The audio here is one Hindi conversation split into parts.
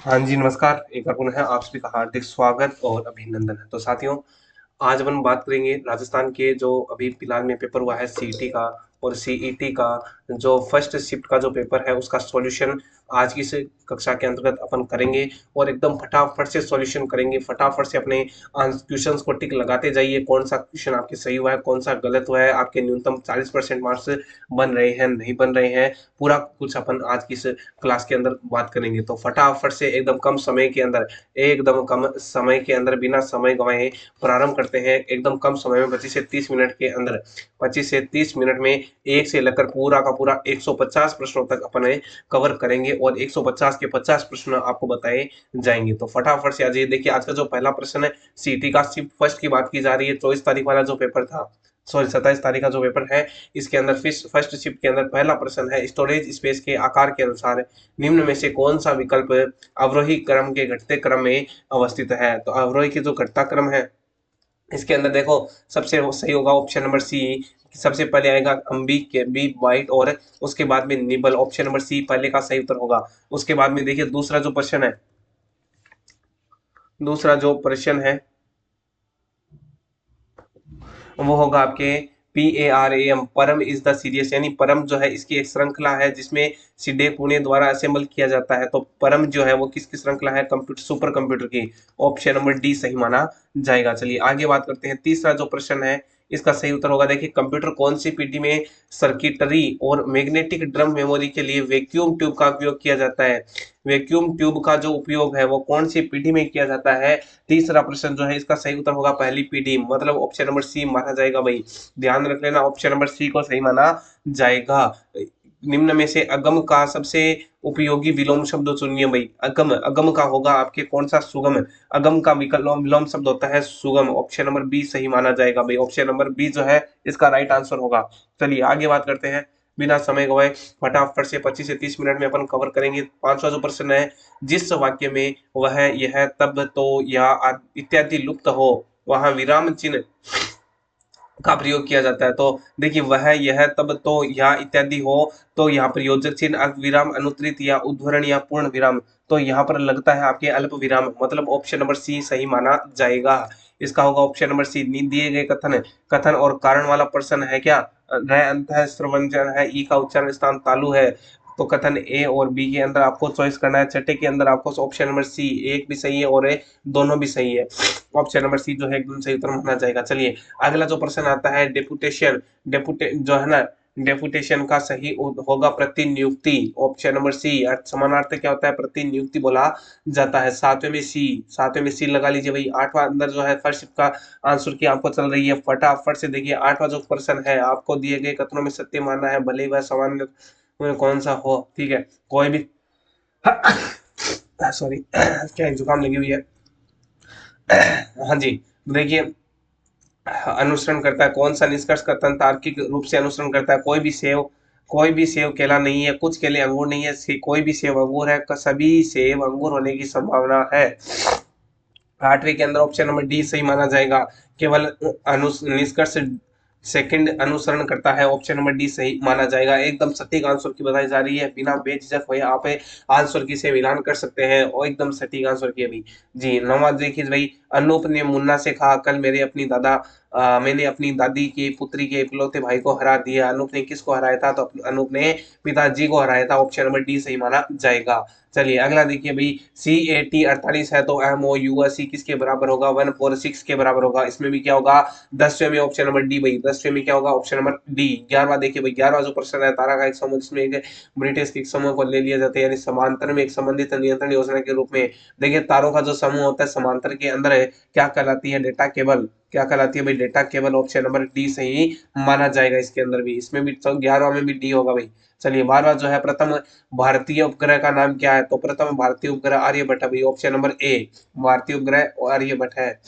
हाँ जी, नमस्कार। एक बार पुनः आप सभी का हार्दिक स्वागत और अभिनंदन है। तो साथियों, आज अपन बात करेंगे राजस्थान के जो अभी फिलहाल में पेपर हुआ है सीईटी का और सीईटी का जो फर्स्ट शिफ्ट का जो पेपर है उसका सॉल्यूशन आज की इस कक्षा के अंतर्गत अपन करेंगे और एकदम फटाफट से सॉल्यूशन करेंगे। फटाफट से अपने क्वेश्चंस को टिक लगाते जाइए, कौन सा क्वेश्चन आपके सही हुआ है, कौन सा गलत हुआ है, आपके न्यूनतम 40% मार्क्स बन रहे हैं, नहीं बन रहे हैं, पूरा कुछ अपन आज की इस क्लास के अंदर बात करेंगे। तो फटाफट से एकदम कम समय के अंदर, एकदम कम समय के अंदर बिना समय गंवाए प्रारंभ करते हैं। एकदम कम समय में 25 से 30 मिनट के अंदर, 25 से 30 मिनट में एक से लेकर पूरा का पूरा 150 प्रश्नों तक अपन कवर करेंगे और 150 के 50 प्रश्न आपको बताए जाएंगे। तो फटाफट से आ जाइए। देखिए, आज का जो पहला प्रश्न है सीटी का शिफ्ट फर्स्ट की बात की जा रही है। 24 तारीख वाला जो पेपर था, सॉरी 27 तारीख का जो पेपर है, इसके अंदर फर्स्ट शिफ्ट के अंदर पहला प्रश्न है, स्टोरेज स्पेस के आकार के अनुसार निम्न में से कौन सा विकल्प अवरोही क्रम के घटते क्रम में अवस्थित है। तो अवरोही की जो घटता क्रम है इसके अंदर देखो, सबसे सही होगा ऑप्शन नंबर सी। सबसे पहले आएगा अम्बी के बी वाइट और उसके बाद में निबल। ऑप्शन नंबर सी पहले का सही उत्तर होगा। उसके बाद में देखिए दूसरा जो प्रश्न है, दूसरा जो प्रश्न है वो होगा आपके PARAM, परम इज द सीरीज, यानी परम जो है इसकी एक श्रृंखला है जिसमें सीडे पुणे द्वारा असेंबल किया जाता है। तो परम जो है वो किसकी श्रृंखला है? कंप्यूटर, सुपर कंप्यूटर की। ऑप्शन नंबर डी सही माना जाएगा। चलिए आगे बात करते हैं। तीसरा जो प्रश्न है इसका सही उत्तर होगा, देखिए कंप्यूटर कौन सी पीढ़ी में सर्किटरी और मैग्नेटिक ड्रम मेमोरी के लिए वैक्यूम ट्यूब का उपयोग किया जाता है? वैक्यूम ट्यूब का जो उपयोग है वो कौन सी पीढ़ी में किया जाता है? तीसरा प्रश्न जो है इसका सही उत्तर होगा पहली पीढ़ी, मतलब ऑप्शन नंबर सी माना जाएगा भाई। ध्यान रख लेना, ऑप्शन नंबर सी को सही माना जाएगा। निम्न में से अगम का सबसे उपयोगी विलोम शब्द चुनिए भाई। अगम, अगम का होगा आपके कौन सा? सुगम। अगम का विकल्प विलोम शब्द होता है सुगम। ऑप्शन नंबर बी सही माना जाएगा भाई। ऑप्शन नंबर बी जो है इसका राइट आंसर होगा। चलिए आगे बात करते हैं बिना समय गवाए। फटाफट से 25 से 30 मिनट में अपन कवर करेंगे। पांचवा जो प्रश्न है, जिस वाक्य में वह, यह, तब, तो, या इत्यादि लुप्त हो वहां विराम चिन्ह का प्रयोग किया जाता है। तो देखिए, वह, यह, तब, तो, या इत्यादि हो तो यहाँ पर योजक चिन्ह, अल्प विराम, अनुत्तरित या उद्धरण या पूर्ण विराम। तो यहाँ पर लगता है आपके अल्प विराम, मतलब ऑप्शन नंबर सी सही माना जाएगा। इसका होगा ऑप्शन नंबर सी। दिए गए कथन, कथन और कारण वाला प्रश्न है क्या? र अंत है, स्रवंजन है, ई का उच्चारण स्थान तालु है। तो कथन ए और बी के अंदर आपको चॉइस करना है। छठे के अंदर आपको ऑप्शन नंबर सी, एक भी सही है और दोनों भी सही है। ऑप्शन नंबर सी जो है एकदम सही उत्तर माना जाएगा। चलिए अगला जो प्रश्न आता है, डेपुटेशन, डेपुटे जो है ना, डेपुटेशन का सही होगा प्रतिनियुक्ति। ऑप्शन नंबर सी। समानार्थ क्या होता है? प्रतिनियुक्ति बोला जाता है। सातवें में सी, सातवें में सी लगा लीजिए भाई। आठवां अंदर जो है फर्स्ट का आंसर की आपको चल रही है। फटाफट से देखिए आठवां जो प्रश्न है, आपको दिए गए कथनों में सत्य मानना है, भले ही वह सामान्य में कौन सा हो। ठीक है, कोई भी सॉरी क्या जुकाम लगी हुई है। हाँ जी, देखिए अनुसरण करता है, कौन सा निष्कर्ष कथन तार्किक रूप से अनुसरण करता है? कोई भी सेव केला नहीं है, कुछ केले अंगूर नहीं है, कोई भी सेव अंगूर है, सभी सेव अंगूर होने की संभावना है। आठवीं के अंदर ऑप्शन नंबर डी सही माना जाएगा। केवल निष्कर्ष सेकंड अनुसरण करता है। ऑप्शन नंबर डी सही माना जाएगा। एकदम सटीक आंसर की बताई जा रही है, बिना बेझिझक हुए आप आंसर की से मिलान कर सकते हैं और एकदम सटीक आंसर की अभी। जी नवा देखिए भाई, अनूप ने मुन्ना से कहा, कल मेरे अपनी दादा मैंने अपनी दादी की पुत्री के इकलौते भाई को हरा दिया। अनूप ने किसको हराया था? तो अनूप ने पिताजी को हराया था। ऑप्शन नंबर डी सही माना जाएगा। चलिए अगला देखिए भाई, CAT 48 है तो MOUSC किसके बराबर होगा? 1/6 के बराबर होगा। इसमें भी क्या होगा? 10वें में ऑप्शन नंबर डी भाई। 10वें में क्या होगा? Option number D. 11वां देखिए भाई, 11वां जो प्रश्न है, तारा का एक समूह जिसमें एक ब्रिटिश के एक समूह को ले लिया जाता है, यानी समांतर में एक संबंधित नियंत्रण योजना के रूप में। देखिए तारों का जो समूह होता है समांतर के अंदर है, क्या कहलाती है? Data cable. क्या कहलाती है भाई? Data cable. Option number D सही माना जाएगा। इसके अंदर भी, इसमें भी 11वां में भी डी होगा भाई। चलिए 12वां जो है, प्रथम भारतीय उपग्रह का नाम क्या है? तो प्रथम भारतीय उपग्रह आर्यभट्ट है भाई। ऑप्शन नंबर ए, भारतीय उपग्रह आर्यभट्ट है।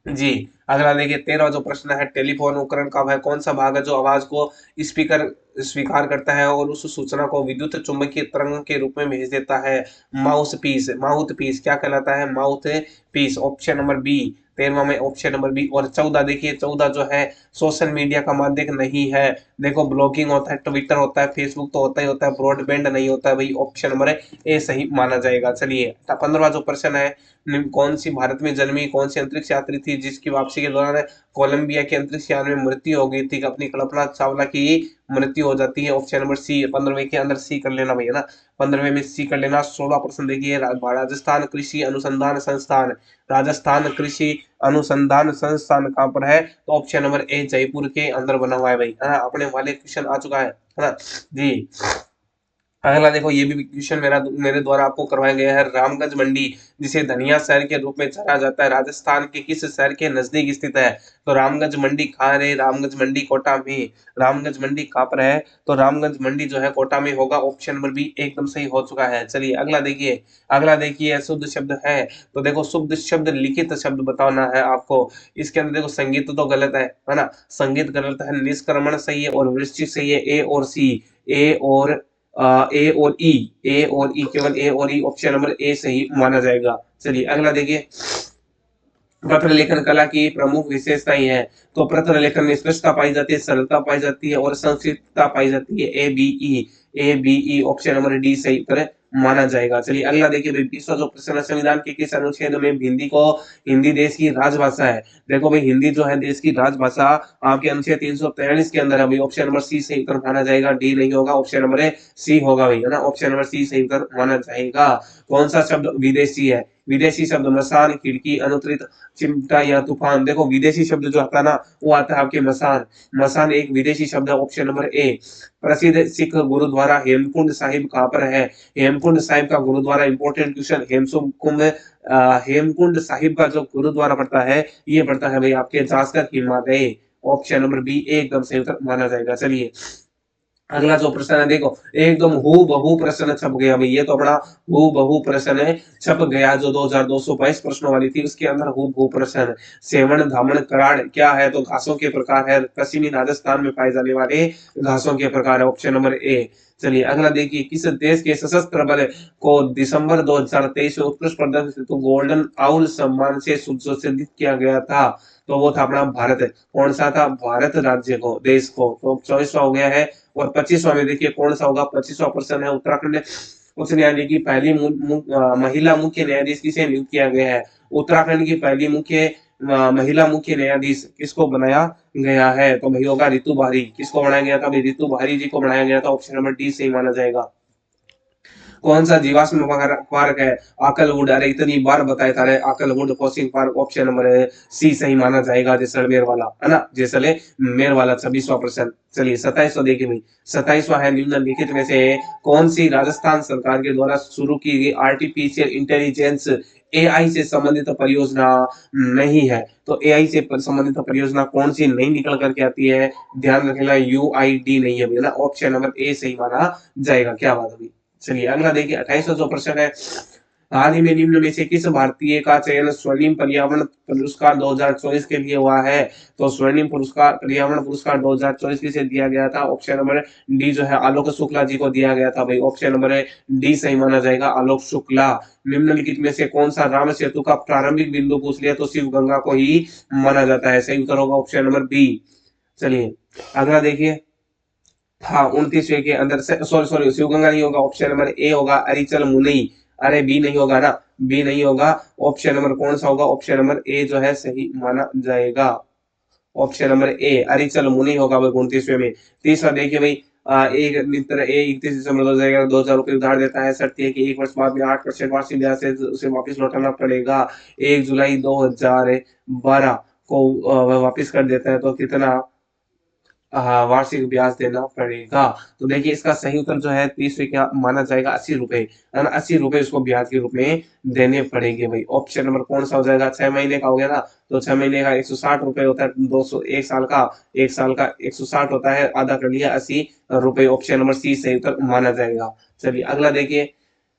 जी अगला देखिए 13वां जो प्रश्न है, टेलीफोन उपकरण का वह कौन सा भाग है जो आवाज को स्पीकर स्वीकार करता है और उस सूचना को विद्युत चुंबकीय तरंग के रूप में भेज देता है? माउस पीस, माउथ पीस क्या कहलाता है? Mouthpiece. Option number B. 13वां में ऑप्शन नंबर बी। और 14 देखिए, 14 जो है सोशल मीडिया का माध्यम नहीं है। देखो ब्लॉगिंग होता है, ट्विटर होता है, फेसबुक तो होता ही होता है, ब्रॉडबैंड नहीं होता है भाई, ऑप्शन नंबर ए सही माना जाएगा। चलिए 15वां जो प्रश्न है, कौन सी भारत में जन्मी कौन सी अंतरिक्ष यात्री थी जिसकी वापसी के दौरान कोलंबिया के अंतरिक्ष यान में मृत्यु हो गई थी? अपनी कल्पना चावला की मृत्यु हो जाती है, ऑप्शन नंबर सी। 15वें के अंदर सी कर लेना भैया ना, 15वें में सी कर लेना। 16% देखिए, राजस्थान कृषि अनुसंधान संस्थान, राजस्थान कृषि अनुसंधान संस्थान कहाँ पर है? तो ऑप्शन नंबर ए जयपुर के अंदर बना हुआ है भाई, है ना। अपने वाले क्वेश्चन आ चुका है ना जी। अगला देखो, ये भी क्वेश्चन मेरे द्वारा आपको करवाया गया है। रामगंज मंडी जिसे धनिया शहर के रूप में जाना जाता है, राजस्थान के किस शहर के नजदीक स्थित है? तो रामगंज मंडी कहाँ है? रामगंज मंडी कोटा में। रामगंज मंडी कहाँ पर है? तो रामगंज मंडी जो है कोटा में होगा, ऑप्शन नंबर बी एकदम सही हो चुका है। चलिए अगला देखिए, अगला देखिए शुद्ध शब्द है। तो देखो शुद्ध शब्द लिखित शब्द बताना है आपको। इसके अंदर देखो संगीत तो गलत है ना, संगीत गलत है, निष्क्रमण सही है और वृश्चिक सही है। ए और सी, ए और ई, ए और ई, केवल ए और ई, ऑप्शन नंबर ए सही माना जाएगा। चलिए अगला देखिए, पत्र लेखन कला की प्रमुख विशेषताएं है। तो पत्र लेखन में स्पष्टता पाई जाती है, सरलता पाई जाती है और संक्षिप्तता पाई जाती है। A B E, option number D सही उत्तर माना जाएगा। चलिए अगला देखिए भाई, 20वां जो प्रश्न है, संविधान के किस अनुच्छेद में हिंदी देश की राजभाषा है? देखो भाई, हिंदी जो है देश की राजभाषा आपके अनुच्छेद 343 के अंदर है भाई, ऑप्शन नंबर सी सही उत्तर माना जाएगा। डी नहीं होगा, ऑप्शन नंबर सी होगा भाई, है ना। ऑप्शन नंबर सी सही उत्तर माना जाएगा। कौन सा शब्द विदेशी है? विदेशी शब्द मसान, खिड़की, अनुत्तरित, चिमटा या तूफान। देखो विदेशी शब्द जो आता है ना, वो आता है आपके मसान। मसान एक विदेशी शब्द है, ऑप्शन नंबर ए। प्रसिद्ध सिख गुरुद्वारा हेमकुंड साहिब कहाँ पर है? हेमकुंड साहिब का गुरुद्वारा, इंपोर्टेंट क्वेश्चन, हेमकुंड साहिब का जो गुरुद्वारा पड़ता है, ये पड़ता है भाई आपके Zaskar Himalaya, option number B एकदम सही उत्तर माना जाएगा। चलिए अगला जो प्रश्न है, देखो एकदम हु बहु प्रश्न छप गया भाई, ये तो अपना हु बहु प्रश्न है, छप गया जो 2222 प्रश्नों वाली थी, उसके अंदर हु बहु प्रश्न। सेवन धामन कराड़ क्या है? तो घासों के प्रकार है, पश्चिमी राजस्थान में पाए जाने वाले घासों के प्रकार है, ऑप्शन नंबर ए। चलिए अगला देखिए, किस देश के सशस्त्र बल को दिसंबर 2023 में उत्कृष्ट प्रदर्शन हेतु गोल्डन आउल सम्मान से सुशोभित किया गया था? तो वो था अपना भारत। कौन सा था? भारत राज्य को, देश को। तो 24वां हो गया है। और 25वां में देखिए कौन सा होगा? 25वां प्रश्न है, उत्तराखंड उच्च न्यायालय की पहली महिला मुख्य न्यायाधीश किसे नियुक्त किया गया है? उत्तराखंड की पहली महिला मुख्य न्यायाधीश किसको बनाया गया है? तो भाई होगा रितु भारी। किसको बनाया गया था? रितु भारी जी को बनाया गया था, ऑप्शन नंबर डी सही माना जाएगा। कौन सा जीवाश्म पार्क है? आकलवुड। अरे इतनी बार बताया था, Akal wood fossil park, option number C सही माना जाएगा, जैसलमेर वाला, है ना, जैसलमेर वाला। 26वां प्रश्न। चलिए 27वां देखिए भाई, 27वां है, निम्नलिखित में से कौन सी राजस्थान सरकार के द्वारा शुरू की गई आर्टिफिशियल इंटेलिजेंस एआई से संबंधित परियोजना नहीं है? तो एआई से संबंधित परियोजना कौन सी नहीं निकल करके आती है? ध्यान रखना, यूआईडी नहीं है ना, ऑप्शन नंबर ए सही माना जाएगा। क्या बात है? चलिए अगला देखिए, 28वां जो प्रश्न है, हाल ही में निम्न में से किस भारतीय का चयन स्वर्णिम पर्यावरण पुरस्कार 2024 के लिए हुआ है? तो स्वर्णिम पुरस्कार, पर्यावरण पुरस्कार 2024 किसे दिया गया था? ऑप्शन नंबर डी जो है आलोक शुक्ला जी को दिया गया था भाई, ऑप्शन नंबर डी सही माना जाएगा, आलोक शुक्ला। निम्नलिखित में से कौन सा राम सेतु का प्रारंभिक बिंदु पूछ लिया? तो शिव गंगा को ही माना जाता है, सही उत्तर होगा ऑप्शन नंबर बी। चलिए अगला देखिए, हाँ 29वें के अंदर से, सॉरी शिवगंगा नहीं होगा, ऑप्शन नंबर ए होगा, अरिचल मुनि। अरे बी नहीं होगा ना, बी नहीं होगा, ऑप्शन नंबर कौन सा होगा? ऑप्शन नंबर ए जो है सही माना जाएगा, ऑप्शन नंबर ए अरिचल मुनि होगा भाई 29वें में। तीसरा देखिए भाई, एक मित्र ए 31 दिसंबर 2011 उधार देता है, शर्त है कि 1 वर्ष बाद में 8% वार्षिक ब्याज से उसे वापस लौटाना पड़ेगा। 1 जुलाई 2012 को वह वापस कर देता है, तो कितना वार्षिक ब्याज देना पड़ेगा? तो देखिए इसका सही उत्तर जो है 30 क्या माना जाएगा? 80 रुपए, है ना, 80 रुपए उसको ब्याज के रूप में देने पड़ेंगे भाई। ऑप्शन नंबर कौन सा हो जाएगा? 6 महीने का हो गया ना, तो 6 महीने का 160 रुपए होता है, 200 एक साल का 160 होता है, आधा कर लिया 80 रुपए, ऑप्शन नंबर सी सही उत्तर माना जाएगा। चलिए अगला देखिए,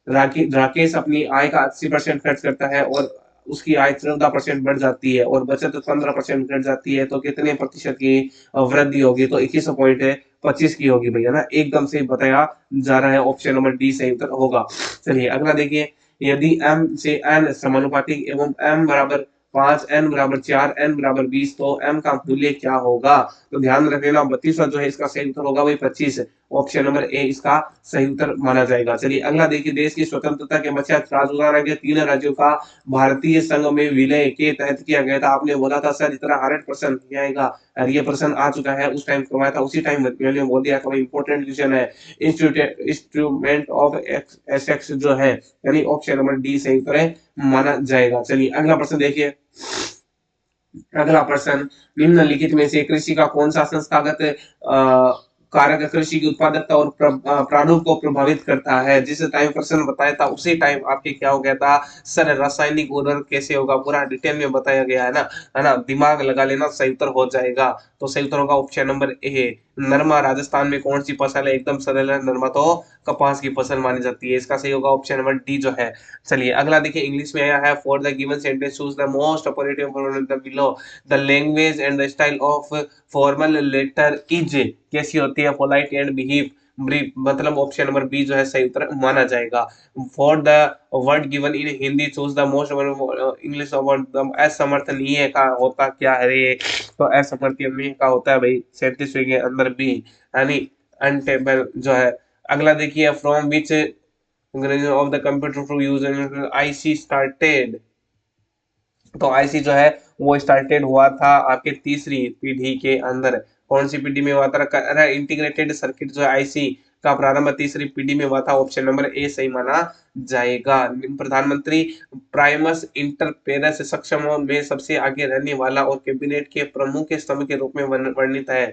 राकेश अपनी आय का 80% खर्च करता है और उसकी आय 14% बढ़ जाती है और बचत 15% घट जाती है, तो कितने प्रतिशत की वृद्धि होगी? तो 21.25 की होगी भैया ना, एकदम से बताया जा रहा है, ऑप्शन नंबर डी सही उत्तर होगा। चलिए अगला देखिए, यदि m से n समानुपातिक एवं m बराबर 5, n बराबर 4, n बराबर 20, तो m का मूल्य क्या होगा? तो ध्यान रख लेना 32वां जो है इसका सही उत्तर होगा वही 25। ऑप्शन नंबर ए इसका सही उत्तर माना जाएगा। चलिए अगला देखिए, देश की स्वतंत्रता के पश्चात राजस्थान के 3 राज्यों का भारतीय संघ में विलय के तहत किया गया था। आपने बोला था सर इतना 100% नहीं आएगा, और ये प्रश्न आ चुका है, उस टाइम करवाया था, उसी टाइम मैंने बोल दिया था इंपॉर्टेंट क्वेश्चन है। इंस्ट्रूमेंट ऑफ एसेक्स जो है, यानी ऑप्शन नंबर डी सही उत्तर है माना जाएगा। चलिए अगला प्रश्न देखिए। अगला प्रश्न, निम्नलिखित में से कृषि का कौन सा संस्थागत कारक कृषि की उत्पादकता और प्रारूप को प्रभावित करता है? जिस टाइम प्रश्न बताया था उसी टाइम आपके क्या हो गया था सर, रासायनिक उर्वरक कैसे होगा, पूरा डिटेल में बताया गया है ना, दिमाग लगा लेना, सही उत्तर हो जाएगा। तो सही उत्तर होगा ऑप्शन नंबर ए नरमा। राजस्थान में कौन सी फसल है? एकदम सरल है, नरमा तो कपास की फसल मानी जाती है, इसका सही होगा ऑप्शन नंबर डी जो है। चलिए अगला देखिए, इंग्लिश में आया है, for the given sentence choose the most appositive the below. The language and the style of formal letter is कैसी होती है? पोलाइट एंड बिहेव ब्रीफ, मतलब ऑप्शन नंबर बी जो है सही उत्तर माना जाएगा। For the word given in Hindi choose the most English word. असमर्थनीय का होता क्या है रे? तो असमर्थनीय का होता है भाई 37वें के अंदर बी, यानी अनटेबल जो है। अगला देखिए, from which of the computer to use IC started. तो आईसी जो है वो स्टार्टेड हुआ था आपके तीसरी पीढ़ी के अंदर। कौन सी पीढ़ी में हुआ था? इंटीग्रेटेड सर्किट जो है आईसी का प्रारंभ तीसरी पीढ़ी में हुआ था, ऑप्शन नंबर ए सही माना जाएगा। प्रधानमंत्री प्राइमस इंटर पेरेस सक्षमों में सबसे आगे रहने वाला और कैबिनेट के प्रमुख स्तंभ के रूप में वर्णित है।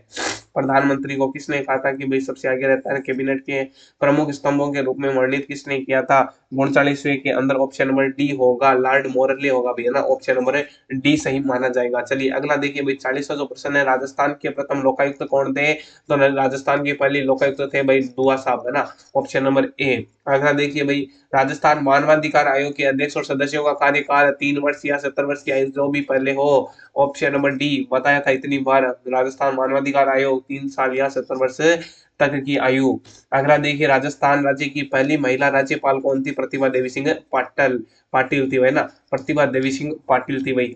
प्रधानमंत्री को किसने कहा था कि भाई सबसे आगे रहता है? कैबिनेट के प्रमुख स्तंभों के रूप में वर्णित किसने किया था? 39वें के अंदर ऑप्शन नंबर डी होगा, लॉर्ड मोरले होगा भैया ना, ऑप्शन नंबर डी सही माना जाएगा। चलिए अगला देखिए भाई, 40वां जो प्रश्न है, राजस्थान के प्रथम लोकायुक्त कौन थे? तो राजस्थान के पहले लोकायुक्त थे भाई दुआ साहब, है ना, ऑप्शन नंबर ए। अगला देखिए भाई, राजस्थान मानवाधिकार आयोग के अध्यक्ष और सदस्यों का कार्यकाल 3 वर्ष या 70 वर्ष की आयु जो भी पहले हो, ऑप्शन नंबर डी बताया था इतनी बार, राजस्थान मानवाधिकार आयोग 3 साल या 70 वर्ष तक की आयु। अगला देखिए, राजस्थान राज्य की पहली महिला राज्यपाल कौन थी? प्रतिभा देवी सिंह पाटिल थी भाई ना, प्रतिभा देवी सिंह पाटिल थी भाई।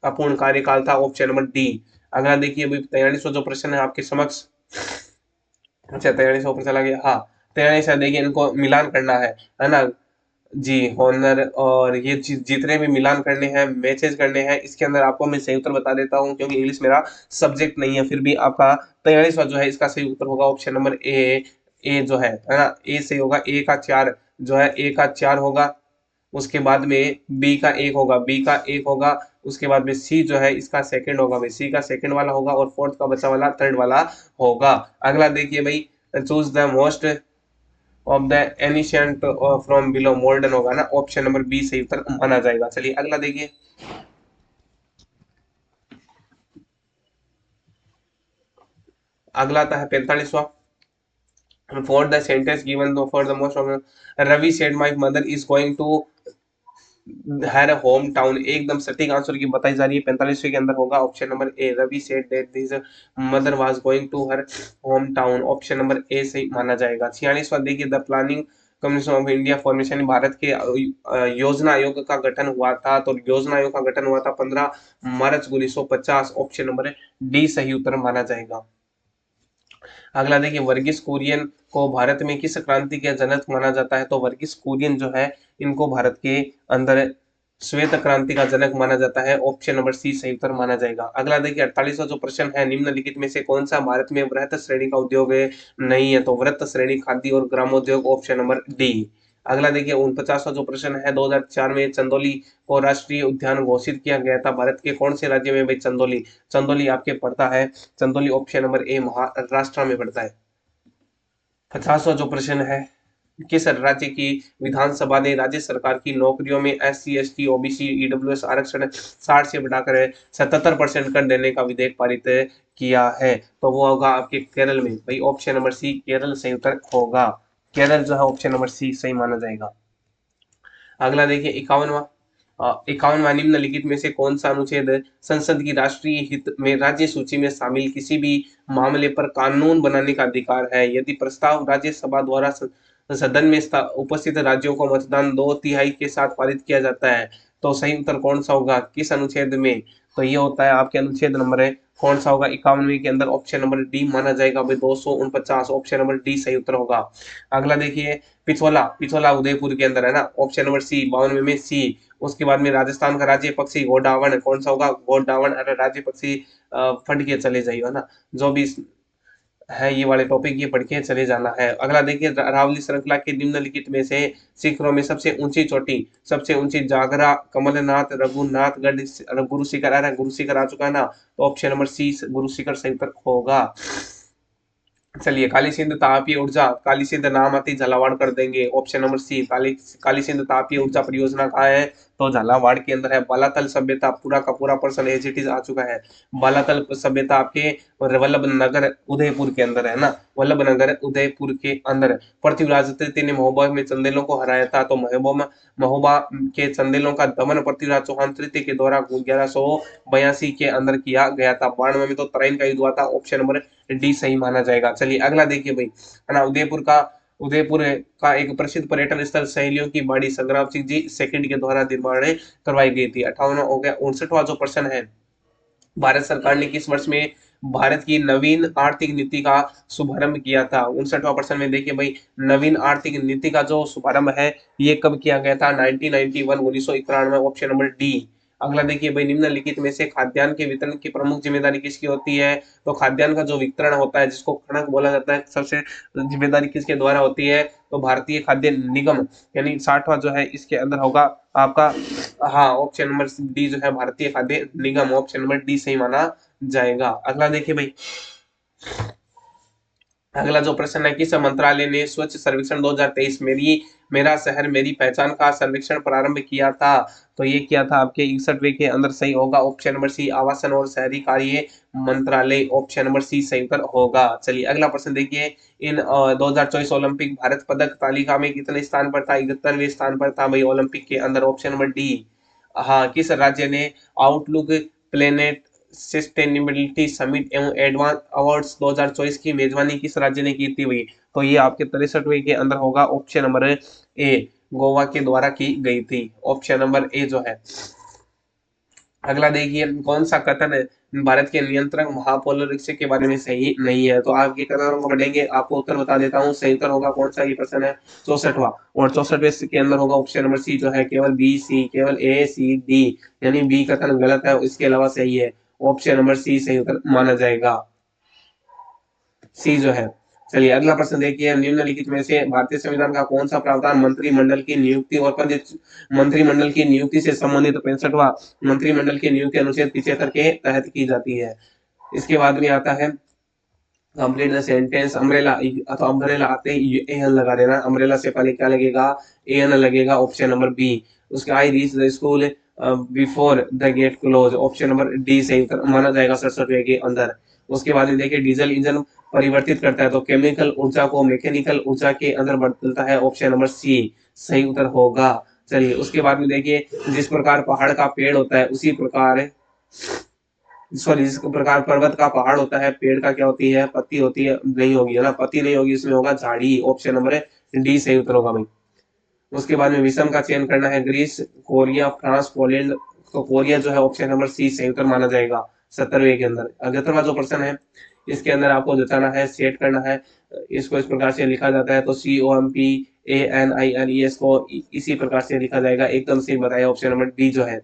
अपूर्ण कार्यकाल था, ऑप्शन नंबर डी। अगला देखिए भाई, 43वां जो प्रश्न है आपके समक्ष। अच्छा 43वां प्रश्न आ गया, हाँ 43 देखिए, इनको मिलान करना है ना जी, हॉनर और ये जितने भी मिलान करने हैं, मैचेस करने हैं, इसके अंदर आपको मैं सही उत्तर बता देता हूँ क्योंकि इंग्लिश मेरा सब्जेक्ट नहीं है, फिर भी आपका 43वां जो है इसका सही उत्तर होगा ऑप्शन नंबर ए जो है ना, ए सही होगा। ए का 4 जो है, ए का 4 होगा, उसके बाद में बी का 1 होगा, बी का 1 होगा, उसके बाद में सी जो है इसका सेकंड होगा भाई, सी का सेकंड वाला होगा, और फोर्थ का बचा वाला थर्ड वाला होगा। अगला देखिए भाई, choose the most of the ancient from below modern होगा ना, ऑप्शन नंबर बी सही उत्तर माना जाएगा। चलिए अगला देखिए, अगला आता है 45वां। फॉर द सेंटेंस गिवन दो for the most of Ravi said my mother is going to her home town, एकदम सटीक आंसर की बताई जा रही है, 45वें के अंदर होगा option number A. Ravi said that his mother was going to her home town, option number A सही माना जाएगा। 46वां देखिए, the planning commission of India formation, Bharat के योजना आयोग का गठन हुआ था, तो योजना आयोग का गठन हुआ था 15 मार्च 1950, ऑप्शन नंबर डी सही उत्तर माना जाएगा। अगला देखिए, वर्गीस कुरियन को भारत में किस क्रांति के जनक माना जाता है? तो वर्गीस कुरियन जो है इनको भारत के अंदर श्वेत क्रांति का जनक माना जाता है, ऑप्शन नंबर सी सही उत्तर माना जाएगा। अगला देखिए, 48वां जो प्रश्न है, निम्नलिखित में से कौन सा भारत में वृहत श्रेणी का उद्योग नहीं है? तो वृहत श्रेणी खाद्य और ग्रामोद्योग, ऑप्शन नंबर डी। अगला देखिए, 49वां जो प्रश्न है, 2004 में चंदौली को राष्ट्रीय उद्यान घोषित किया गया था, भारत के कौन से राज्य में भाई चंदौली? चंदौली आपके पड़ता है, चंदौली ऑप्शन नंबर ए महाराष्ट्र में पड़ता है। 50वां जो प्रश्न है, किस राज्य की विधानसभा ने राज्य सरकार की नौकरियों में SC ST OBC EWS आरक्षण 60 से बढ़ाकर 77% कर देने का विधेयक पारित किया है? तो वो होगा आपके केरल में भाई, ऑप्शन नंबर सी केरल सही उत्तर होगा। केरल जो है ऑप्शन नंबर सी सही माना जाएगा। अगला देखिए, 51वां निम्नलिखित में से कौन सा अनुच्छेद संसद की राष्ट्रीय हित में राज्य सूची में शामिल किसी भी मामले पर कानून बनाने का अधिकार है? यदि प्रस्ताव राज्यसभा द्वारा सदन में उपस्थित राज्यों को मतदान 2/3 के साथ पारित किया जाता है, तो सही उत्तर कौन सा होगा, किस अनुच्छेद में? तो ये होता है आपके अनुच्छेद नंबर है कौन सा होगा, 51वें के अंदर ऑप्शन नंबर डी माना जाएगा भाई, 249, ऑप्शन नंबर डी सही उत्तर होगा। अगला देखिए, पिछोला, पिछोला उदयपुर के अंदर है ना, ऑप्शन नंबर सी, 52वें में सी। उसके बाद में राजस्थान का राज्य पक्षी गोडावण, कौन सा होगा, गोडावण। अरे राज्य पक्षी फट के चले जाइए ना, जो भी है ये वाले टॉपिक ये पढ़ के चले जाना है। अगला देखिए, अरावली श्रृंखला के निम्नलिखित में से शिखरों में सबसे ऊंची चोटी, सबसे ऊंची जागरा, कमलनाथ, रघुनाथगढ़, गुरु शिखर। अरे गुरु शिखर आ चुका है ना, तो ऑप्शन नंबर सी गुरु शिखर सही उत्तर होगा। चलिए, काली सिंध तापीय ऊर्जा, काली सिंध नाम आती झालावाड़ कर देंगे, ऑप्शन नंबर सी, काली सिंध तापीय ऊर्जा परियोजना कहाँ है, तो झालावाड़ के अंदर है। बालातल सभ्यता, पूरा का पूरा पर्सन एज इट इज आ चुका है। बालातल सभ्यता आपके वल्लभ नगर उदयपुर के अंदर है ना, वल्लभ नगर उदयपुर के अंदर। पृथ्वीराज तृतीय ने महोबा में चंदेलों को हराया था, तो महोबा के चंदेलों का दमन पृथ्वीराज चौहान तृतीय के द्वारा 1182 के अंदर किया गया था। 92 में तो तराइन का युद्ध हुआ था, ऑप्शन नंबर डी सही माना जाएगा। चलिए अगला देखिए भाई, है ना, उदयपुर का एक प्रसिद्ध पर्यटन स्थल सहेलियों की बाड़ी, संग्राम सिंह जी सेकंड के द्वारा निर्माण करवाई गई थी। 58 हो गया। 59वां जो प्रश्न है, भारत सरकार ने किस वर्ष में भारत की नवीन आर्थिक नीति का शुभारंभ किया था? 59वां प्रश्न में देखिए भाई, नवीन आर्थिक नीति का जो शुभारंभ है ये कब किया गया था? 1991, 1991, ऑप्शन नंबर डी। अगला देखिए भाई, निम्नलिखित में से खाद्यान्न के वितरण की प्रमुख जिम्मेदारी किसकी होती है? तो खाद्यान्न का जो वितरण होता है जिसको खनक बोला जाता है, सबसे जिम्मेदारी किसके द्वारा होती है? तो भारतीय खाद्य निगम, यानी 60वां जो है इसके अंदर होगा आपका, हाँ, ऑप्शन नंबर डी जो है भारतीय खाद्य निगम, ऑप्शन नंबर डी सही माना जाएगा। अगला देखिए भाई, अगला जो प्रश्न है, किस मंत्रालय ने स्वच्छ सर्वेक्षण 2023 मेरा शहर मेरी पहचान का सर्वेक्षण प्रारंभ किया था? तो ये किया था आपके 61वें के अंदर सही होगा, ऑप्शन नंबर सी, आवासन और शहरी कार्य मंत्रालय, ऑप्शन नंबर सी सही उत्तर होगा। चलिए अगला प्रश्न देखिए, इन 2024 ओलंपिक भारत पदक तालिका में कितने स्थान पर था? 71वें स्थान पर था भाई ओलंपिक के अंदर, ऑप्शन नंबर डी। हाँ, किस राज्य ने आउटलुक प्लेनेट सस्टेनेबिलिटी समिट एवं एडवांस अवार्ड्स 2024 की मेजबानी किस राज्य ने की थी हुई? तो ये आपके 63वें के अंदर होगा, ऑप्शन नंबर ए, गोवा के द्वारा की गई थी, ऑप्शन नंबर ए जो है। अगला देखिए, कौन सा कथन भारत के नियंत्रक महापोलो रिक्शे के बारे में सही नहीं है? तो आप ये कथनों को पढ़ेंगे, आपको उत्तर बता देता हूँ। सही उत्तर होगा कौन सा, ये प्रश्न है 64वां, और 64वें के अंदर होगा ऑप्शन नंबर सी जो है, केवल बी सी, केवल ए सी डी, यानी बी कथन गलत है, इसके अलावा सही है, ऑप्शन नंबर सी सही उत्तर माना जाएगा, सी जो है। चलिए अगला प्रश्न देखिए, निम्नलिखित में से भारतीय संविधान का कौन सा प्रावधान मंत्रिमंडल की नियुक्ति और पद मंत्रिमंडल की नियुक्ति से संबंधित 65वां मंत्रिमंडल की नियुक्ति अनुच्छेद 75 के तहत की जाती है? इसके बाद में आता है कंप्लीट द सेंटेंस, अम्ब्रेला, तो अम्ब्रेला आते ही एन लगा देना, अम्ब्रेला से पहले क्या लगेगा, एन लगेगा, ऑप्शन नंबर बी। उसके I reach the school before the gate close, option number D सही माना जाएगा 67 के अंदर। उसके बाद में देखिए, डीजल इंजन परिवर्तित करता है तो केमिकल ऊर्जा को मैकेनिकल ऊर्जा के अंदर बदलता है, ऑप्शन नंबर सी सही उत्तर होगा। चलिए उसके बाद में देखिए, जिस प्रकार पहाड़ का पेड़ होता है उसी प्रकार, सॉरी, जिस प्रकार पर्वत का पहाड़ होता है, पेड़ का क्या होती है, पत्ती होती है, नहीं होगी, है ना, पत्ती नहीं होगी, इसमें होगा झाड़ी, ऑप्शन नंबर डी सही उत्तर होगा भाई। उसके बाद में विषम का चयन करना है, ग्रीस, कोरिया, फ्रांस, पोलैंड, तो कोरिया जो है ऑप्शन नंबर सी सही उत्तर माना जाएगा 70वें के अंदर। 78वां जो प्रश्न है इसके अंदर आपको जताना है, सेट करना है, इसको इस प्रकार से लिखा जाता है, तो COMPANILES को इसी प्रकार से लिखा जाएगा, एकदम सही बताया, ऑप्शन नंबर डी जो है।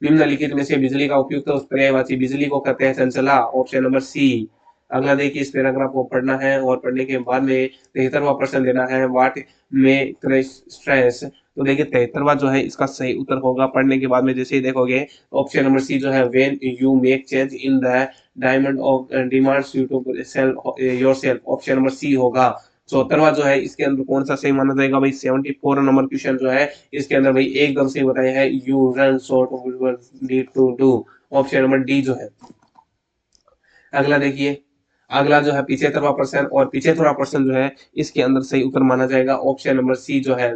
निम्नलिखित में से बिजली का उपयुक्त तो पर्यायवाची बिजली को कहते हैं चंचला, ऑप्शन नंबर सी। अगला देखिए, इस पैराग्राफ को पढ़ना है और पढ़ने के बाद में 73वां प्रश्न देना है, व्हाट में स्ट्रेस। तो देखिए 73वां जो है इसका सही उत्तर होगा, पढ़ने के बाद में जैसे ही देखोगे, ऑप्शन नंबर सी जो है, when you make change in the diamond of demands you to sell yourself, option number C होगा। 74वां जो है इसके अंदर कौन सा सही माना जाएगा भाई? 74 नंबर क्वेश्चन जो है इसके अंदर भाई एकदम सही बताया है, you run short need to do, option number D जो है। अगला देखिए, अगला जो है 75वां प्रश्न, और 75वां प्रश्न जो है इसके अंदर सही उत्तर माना जाएगा, ऑप्शन नंबर सी जो है,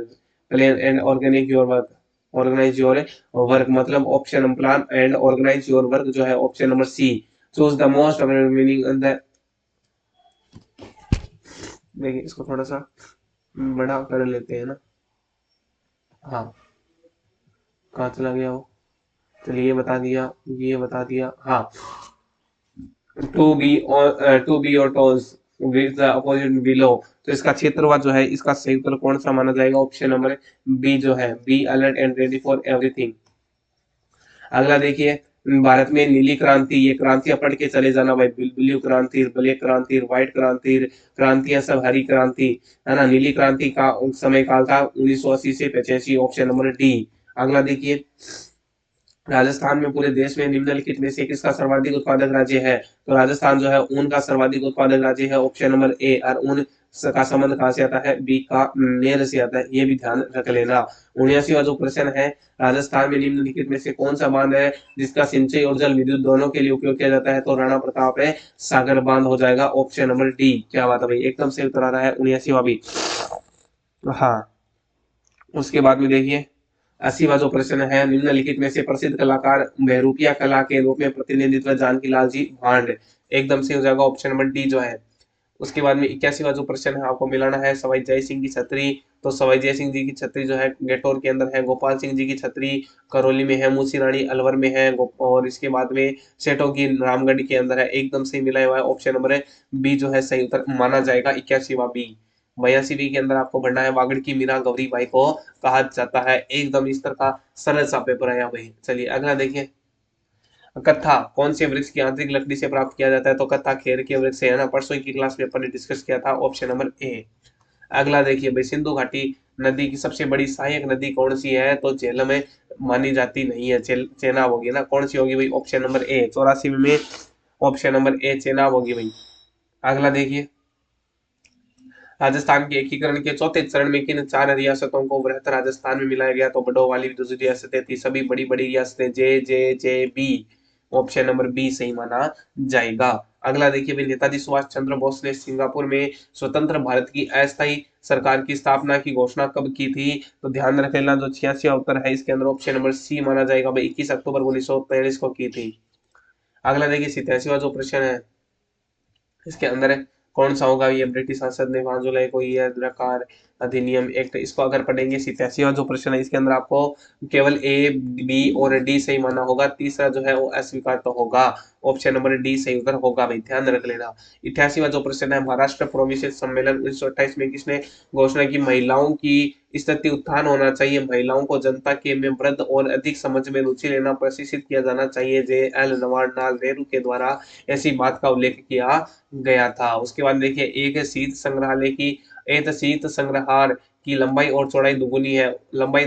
plan and organise your work, organise your work, मतलब option plan and organise your work जो है, option number C. Choose the most meaning in the, देखिए इसको थोड़ा सा बड़ा कर लेते हैं ना, हाँ, कहाँ चला गया वो, चलिए ये बता दिया, ये बता दिया, हाँ। टू बी और toss with the opposite below, तो इसका क्षेत्रफल जो है इसका सही उत्तर कौन सा माना जाएगा, ऑप्शन नंबर बी जो है, be alert and ready for everything. अगला देखिए, भारत में नीली क्रांति, ये क्रांतियां पढ़ के चले जाना भाई, ब्लू क्रांति, ब्लैक क्रांति, व्हाइट क्रांति, क्रांतियां सब हरी क्रांति, है ना। नीली क्रांति का समय काल था 1980 से 85, ऑप्शन नंबर डी। अगला देखिए, राजस्थान में पूरे देश में निम्नलिखित में से किसका सर्वाधिक उत्पादक राज्य है, तो राजस्थान जो है ऊन का सर्वाधिक उत्पादक राज्य है, ऑप्शन नंबर ए। और ऊन का संबंध कहाँ से आता है, बी का मेर से आता है, ये भी ध्यान रख लेना। 79वां जो प्रश्न है, राजस्थान में निम्नलिखित में से कौन सा बांध है जिसका सिंचाई और जल विद्युत दोनों के लिए उपयोग किया जाता है, तो राणा प्रताप है सागर बांध हो जाएगा, ऑप्शन नंबर डी। क्या बात है भाई, एकदम से उत्तर आ रहा है 79वां भी। हाँ, उसके बाद में देखिए 80वां जो प्रश्न है, निम्नलिखित में से प्रसिद्ध कलाकार बहरूपिया कला के रूप में प्रतिनिधित्व जानकी लाल जी भांड, एकदम से हो जाएगा ऑप्शन नंबर डी जो है। उसके बाद में 81वां जो प्रश्न है, आपको मिलाना है सवाई जय सिंह की छतरी, तो सवाई जय सिंह जी की छतरी जो है गेटोर के अंदर है, गोपाल सिंह जी की छतरी करौली में है, मूसी रानी अलवर में है, और इसके बाद में सेठों की रामगढ़ के अंदर है, एकदम से मिला हुआ है, ऑप्शन नंबर बी जो है सही उत्तर माना जाएगा। 81वां बी। 82वीं के अंदर आपको बढ़ना है, वागड़ की मीरा गौरी बाई को कहा जाता है, एकदम इस तरह का सरल सा पेपर आया भाई। चलिए अगला देखिए, कत्था कौन से वृक्ष की आंतरिक लकड़ी से प्राप्त किया जाता है, तो कत्था खेर के वृक्ष से, है ना, परसों की क्लास में अपन ने डिस्कस किया था, ऑप्शन नंबर ए। अगला देखिए भाई, सिंधु घाटी नदी की सबसे बड़ी सहायक नदी कौन सी है, तो झेलम में मानी जाती नहीं है, चेनाब होगी ना, कौन सी होगी भाई, ऑप्शन नंबर ए। 84 में ऑप्शन नंबर ए चेनाब होगी भाई। अगला देखिए, राजस्थान के एकीकरण के चौथे चरण में किन चार रियासतों को वृहत राजस्थान में मिलाया गया, तो बड़ो वाली जो रियासतें थी, सभी बड़ी बड़ी रियासतें, J J J B, option number B सही माना जाएगा। अगला देखिए भाई, नेताजी सुभाष चंद्र बोस ने सिंगापुर में स्वतंत्र भारत की अस्थायी सरकार की स्थापना की घोषणा कब की थी, तो ध्यान रख लेना, जो 86वां उत्तर है इसके अंदर ऑप्शन नंबर सी माना जाएगा भाई, 21 अक्टूबर 1943 को की थी। अगला देखिए, 87वां जो प्रश्न है इसके अंदर कौन सा होगा, ये ब्रिटिश संसद ने 5 जुलाई को ये आधार अधिनियम एक्ट, इसको अगर पढ़ेंगे 87वां जो प्रश्न है इसके अंदर आपको केवल ए बी और डी सही माना होगा, तीसरा जो है वो अस्वीकार तो होगा, ऑप्शन नंबर डी सही उत्तर होगा भाई, ध्यान रख लेना। 88वां जो प्रश्न है, महाराष्ट्र प्रोविंशियल सम्मेलन 1928 में किसने घोषणा की, महिलाओं की स्थिति उत्थान होना चाहिए, महिलाओं को जनता के में वृद्ध और अधिक समझ में रुचि लेना प्रशिक्षित किया जाना चाहिए, जे एल जवाहरलाल नेहरू के द्वारा ऐसी बात का उल्लेख किया गया था। उसके बाद देखिए, एक शीत संग्रहालय की, एक शीत संग्रहार की लंबाई और चौड़ाई दुगुनी है, लंबाई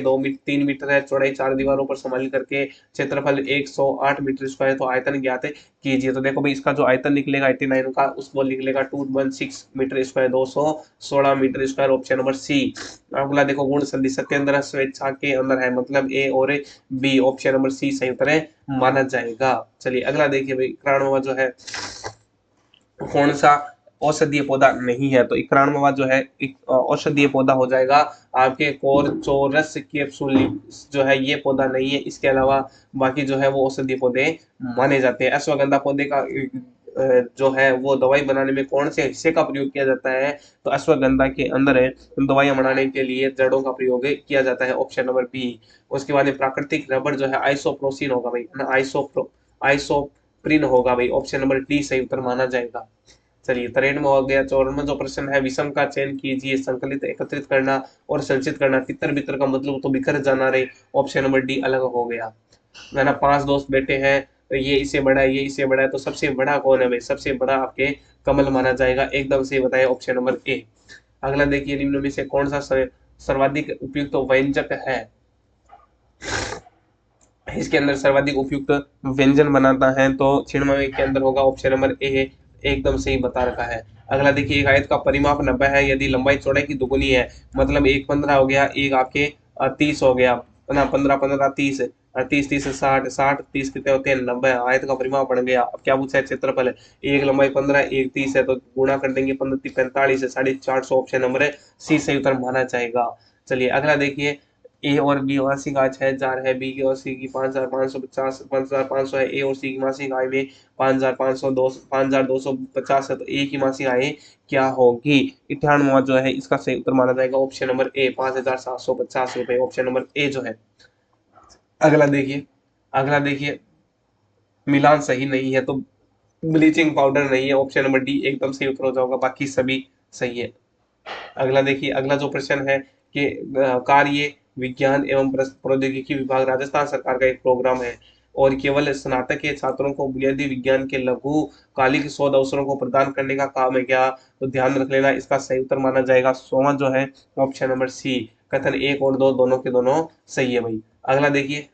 3 मीटर है, चौड़ाई 4 दीवारों पर संभाल करके, क्षेत्रफल 108 मीटर स्क्वायर, तो आयतन ज्ञात कीजिए, तो देखो भाई इसका जो आयतन निकलेगा 89 का, उसको निकलेगा 216 metre square, 216 metre square, option number C. अगला देखो, गुण संधि सत्येंद्र स्वेच्छा के अंदर है, मतलब ए और बी, ऑप्शन नंबर सी सही उत्तर है माना जाएगा। चलिए अगला देखिए भाई, 91वां जो है, कौन सा औषधीय पौधा नहीं है, तो 91वां जो है एक औषधीय पौधा हो जाएगा आपके कोरचोरस कैप्सुली, जो है ये पौधा नहीं है, इसके अलावा बाकी जो है वो औषधीय पौधे माने जाते हैं। अश्वगंधा पौधे का जो है वो दवाई बनाने में कौन से हिस्से का प्रयोग किया जाता है, तो अश्वगंधा के अंदर है दवाइयां बनाने के लिए जड़ों का प्रयोग किया जाता है, ऑप्शन नंबर बी। उसके बाद में प्राकृतिक रबर जो है आइसोप्रोसिन होगा भाई, ना आइसोप्रिन होगा भाई, ऑप्शन नंबर डी सही उत्तर माना जाएगा। चलिए 93वां हो गया। 54वां जो प्रश्न है, विषम का चयन कीजिए, संकलित एकत्रित करना और संचित करना, तितर बितर का मतलब तो बिखर जाना रे, ऑप्शन नंबर डी अलग हो गया, है ना। 5 दोस्त बैठे हैं, तो ये इससे बड़ा है, ये इससे बड़ा है, तो सबसे बड़ा कौन है भाई, सबसे बड़ा आपके कमल माना जाएगा, एकदम से बताए, ऑप्शन नंबर ए। अगला देखिए, निम्न में से कौन सा सर्वाधिक उपयुक्त व्यंजक है, इसके अंदर सर्वाधिक उपयुक्त व्यंजन बनाता है, तो छिड़मवे के अंदर होगा, ऑप्शन नंबर ए, एकदम सही बता रखा है। अगला देखिए, एक आयत का परिमाप 90 है, यदि लंबाई चौड़ाई की दुगुनी है, मतलब एक 15 हो गया, एक आपके 30 हो गया ना, 15 15 30, 30 30 60, 60 30 कितने होते हैं 90, आयत का परिमाप बढ़ गया। अब क्या पूछा है, क्षेत्रफल है, एक लंबाई 15 एक 30 है, तो गुणा कर देंगे, 15 45 है, 450, ऑप्शन नंबर है सी सही उत्तर माना जाएगा। चलिए अगला देखिए, ए और बी मासिक आय 6,000 है, बी की और सी की 5,550, 5,500 है, ए और सी की मासिक आय में 5,250 है, तो ए की मासिक आय क्या होगी, 98वां जो है इसका सही उत्तर माना जाएगा, ऑप्शन नंबर ए 5,750 रुपए, ऑप्शन नंबर ए जो है। अगला देखिए मिलान सही नहीं है तो ब्लीचिंग पाउडर नहीं है, ऑप्शन नंबर डी एकदम सही उत्तर हो जाएगा, बाकी सभी सही है। अगला देखिए, अगला जो प्रश्न है कि कार्य विज्ञान एवं प्रौद्योगिकी विभाग राजस्थान सरकार का एक प्रोग्राम है और केवल स्नातक के छात्रों को बुनियादी विज्ञान के लघु कालिक शोध अवसरों को प्रदान करने का काम है क्या? तो ध्यान रख लेना, इसका सही उत्तर माना जाएगा सोमा जो है ऑप्शन नंबर सी। कथन एक और दो दोनों के दोनों सही है भाई। अगला देखिए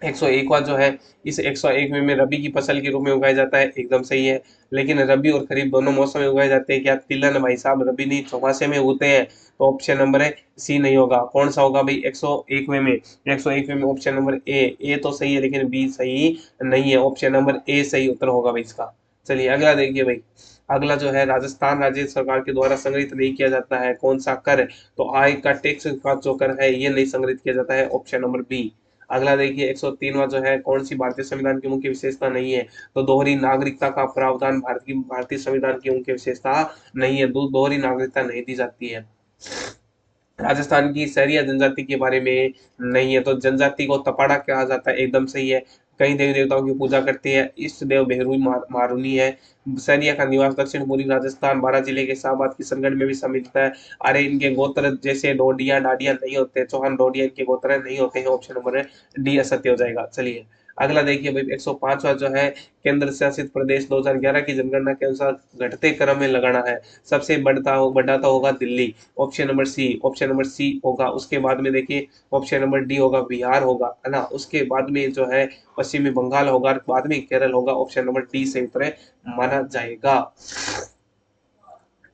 101वां जो है, इस 101 में रबी की फसल के रूप में उगाया जाता है, एकदम सही है। लेकिन रबी और खरीफ दोनों मौसम में उगाए जाते हैं क्या? तिलहन भाई साहब रबी नहीं चौमासे में उगते हैं, तो ऑप्शन नंबर है सी नहीं होगा। कौन सा होगा भाई 101वें में? 101वें में ऑप्शन नंबर ए तो सही है लेकिन बी सही नहीं है, ऑप्शन नंबर ए सही उत्तर होगा भाई इसका। चलिए अगला देखिए भाई, अगला जो है राजस्थान राज्य सरकार के द्वारा संग्रहित नहीं किया जाता है कौन सा कर? तो आय का टैक्स का जो कर है ये नहीं संग्रहित किया जाता है, ऑप्शन नंबर बी। अगला देखिए 103वां जो है, कौन सी भारतीय संविधान की मुख्य विशेषता नहीं है? तो दोहरी नागरिकता का प्रावधान भारतीय संविधान की मुख्य विशेषता नहीं है, दोहरी नागरिकता नहीं दी जाती है। राजस्थान की सहरिया जनजाति के बारे में नहीं है, तो जनजाति को तपाड़ा कहा जाता है, एकदम सही है। कई देवी देवताओं की पूजा करती है, इष्ट देव भेरुई मारुनी है। सहरिया का निवास दक्षिण पूर्वी राजस्थान 12 जिले के शाहबाद किशनगढ़ में भी सम्मिलित है। अरे इनके गोत्र जैसे डोडिया डाडिया नहीं होते, चौहान डोडिया इनके गोत्र नहीं होते हैं, ऑप्शन नंबर डी असत्य हो जाएगा। चलिए अगला देखिए भाई 105वां जो है, केंद्र शासित प्रदेश 2011 की जनगणना के अनुसार घटते क्रम में लगाना है, सबसे बढ़ा तो होगा Delhi, option number C. Option number C होगा, उसके बाद में देखिए ऑप्शन नंबर डी होगा, बिहार होगा, है ना, उसके बाद में जो है पश्चिमी बंगाल होगा, बाद में केरल होगा, ऑप्शन नंबर डी सही उत्तर माना जाएगा।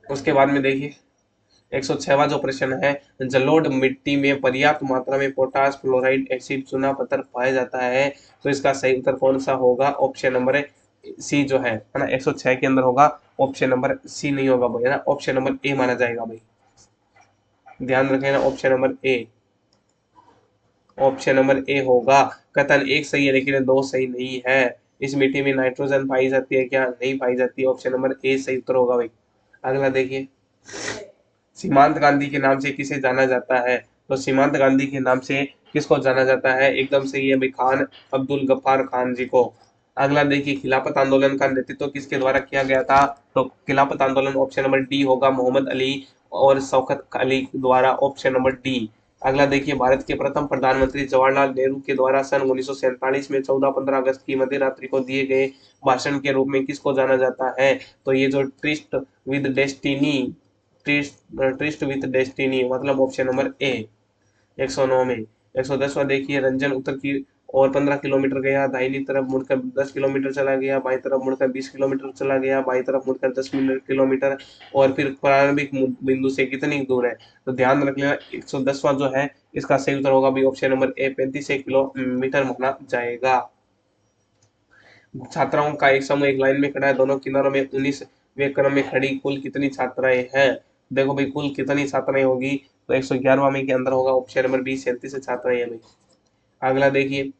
उसके बाद में देखिए 106वां जो प्रश्न है, जलोढ़ मिट्टी में पर्याप्त मात्रा में पोटास फ्लोराइड एसिड चूना पत्थर पाया जाता है, तो इसका सही उत्तर कौन सा होगा? ऑप्शन नंबर सी जो है ना 106 के अंदर होगा, ऑप्शन नंबर सी नहीं होगा भाई, है ना, ऑप्शन नंबर ए माना जाएगा भाई। ध्यान रखना ऑप्शन नंबर ए, ऑप्शन नंबर ए होगा। कथन एक सही है लेकिन दो सही नहीं है। इस मिट्टी में नाइट्रोजन पाई जाती है क्या? नहीं पाई जाती, ऑप्शन नंबर ए सही उत्तर होगा भाई। अगला देखिए, सीमांत गांधी के नाम से किसे जाना जाता है? तो सीमांत गांधी के नाम से किसको जाना जाता है? एकदम सही है भाई, खान अब्दुल गफ्फार खान जी को। अगला देखिए, खिलाफत आंदोलन का नेतृत्व किसके द्वारा किया गया था? तो खिलाफत आंदोलन ऑप्शन नंबर डी होगा, मोहम्मद अली और शौकत अली द्वारा, ऑप्शन नंबर डी। अगला देखिए, भारत के प्रथम प्रधानमंत्री जवाहरलाल नेहरू के द्वारा सन 1947 में 14-15 अगस्त की मध्य रात्रि को दिए गए भाषण के रूप में किसको जाना जाता है? तो ये जो tourist with destiny, tryst with destiny मतलब ऑप्शन नंबर ए। 109 में 110वां देखिए, रंजन उत्तर की और 15 किलोमीटर गया, दाहिनी तरफ मुड़कर 10 किलोमीटर चला गया, बाई तरफ मुड़कर 20 किलोमीटर चला गया, बाई तरफ मुड़कर 10 किलोमीटर, और फिर प्रारंभिक बिंदु से कितनी दूर है? तो ध्यान रख लेना 110वां जो है इसका सही उत्तर होगा भी ऑप्शन नंबर ए, 35 किलोमीटर माना जाएगा। छात्राओं का एक समूह एक लाइन में खड़ा है, दोनों किनारों में 19वें क्रम में खड़ी कुल कितनी छात्राएं हैं? देखो भाई कुल कितनी छात्राएं होगी, तो 111वां में के अंदर होगा, ऑप्शन नंबर बी 37 छात्राएं हैं भाई। अगला देखिए,